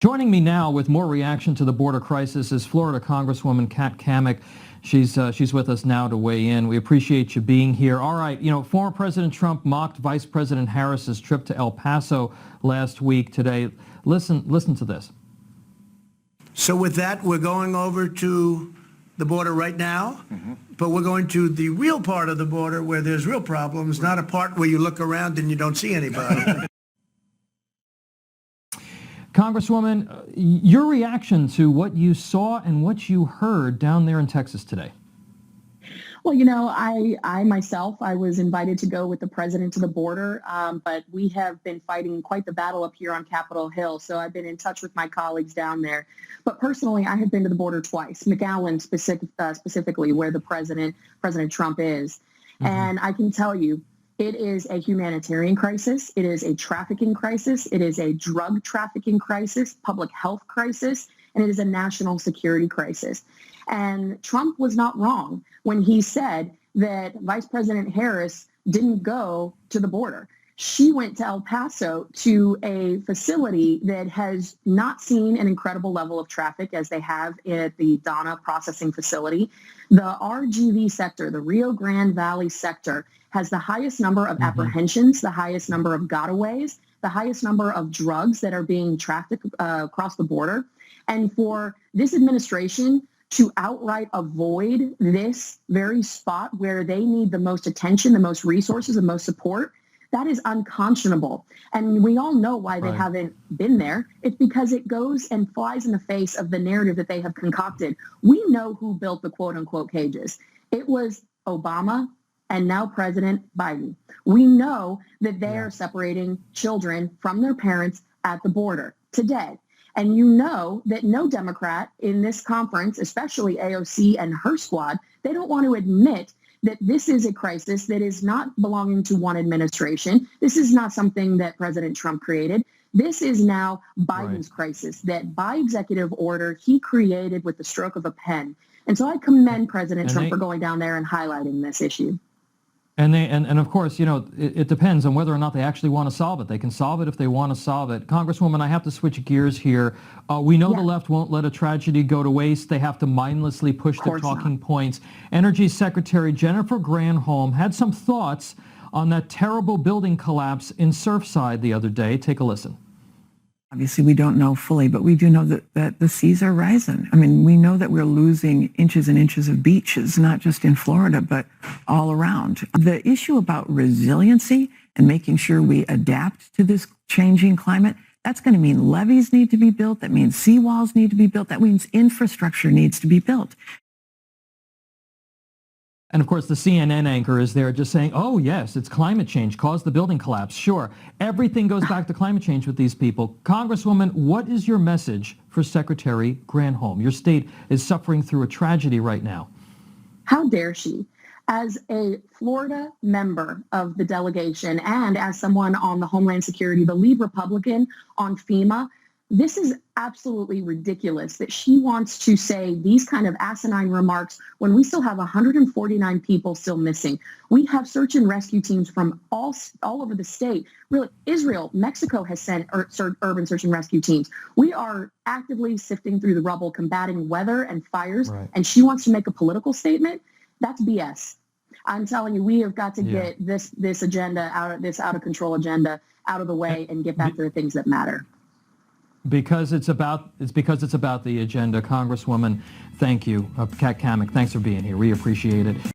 Joining me now with more reaction to the border crisis is Florida Congresswoman Cammack. She's with us now to weigh in. We appreciate you being here. All right, former President Trump mocked Vice President Harris's trip to El Paso last week. Today, listen to this. So with that, we're going over to the border right now, but we're going to the real part of the border where there's real problems, not a part where you look around and you don't see anybody. Congresswoman, your reaction to what you saw and what you heard down there in Texas today. Well, I myself, I was invited to go with the president to the border, but we have been fighting quite the battle up here on Capitol Hill. So I've been in touch with my colleagues down there. But personally, I have been to the border twice, McAllen specifically, where the President Trump is. And I can tell you, it is a humanitarian crisis. It is a trafficking crisis. It is a drug trafficking crisis, public health crisis, and it is a national security crisis. And Trump was not wrong when he said that Vice President Harris didn't go to the border. She went to El Paso to a facility that has not seen an incredible level of traffic as they have at the Donna processing facility. The RGV sector, the Rio Grande Valley sector, has the highest number of apprehensions, the highest number of gotaways, the highest number of drugs that are being trafficked across the border. And for this administration to outright avoid this very spot where they need the most attention, the most resources, the most support, that is unconscionable. And we all know why they haven't been there. It's because it goes and flies in the face of the narrative that they have concocted. We know who built the quote unquote cages. It was Obama and now President Biden. We know that they are separating children from their parents at the border today. And you know that no Democrat in this conference, especially AOC and her squad, they don't want to admit that this is a crisis that is not belonging to one administration. This is not something that President Trump created. This is now Biden's crisis that by executive order he created with the stroke of a pen. And so I commend President Trump for going down there and highlighting this issue. And of course, it depends on whether or not they actually want to solve it. They can solve it if they want to solve it. Congresswoman, I have to switch gears here. We know the left won't let a tragedy go to waste. They have to mindlessly push their talking points. Energy Secretary Jennifer Granholm had some thoughts on that terrible building collapse in Surfside the other day. Take a listen. Obviously, we don't know fully, but we do know that the seas are rising. I mean, we know that we're losing inches and inches of beaches, not just in Florida, but all around. The issue about resiliency and making sure we adapt to this changing climate, that's going to mean levees need to be built. That means seawalls need to be built. That means infrastructure needs to be built. And of course, the CNN anchor is there just saying, oh, yes, it's climate change caused the building collapse. Sure, everything goes back to climate change with these people. Congresswoman, what is your message for Secretary Granholm? Your state is suffering through a tragedy right now. How dare she? As a Florida member of the delegation and as someone on the Homeland Security, the lead Republican on FEMA, this is absolutely ridiculous that she wants to say these kind of asinine remarks when we still have 149 people still missing. We have search and rescue teams from all over the state. Really, Israel, Mexico has sent urban search and rescue teams. We are actively sifting through the rubble, combating weather and fires, and she wants to make a political statement. That's BS. I'm telling you, we have got to get this agenda this out of control agenda out of the way and get back to the things that matter. Because it's about the agenda. Congresswoman, thank you. Cammack, thanks for being here. We appreciate it.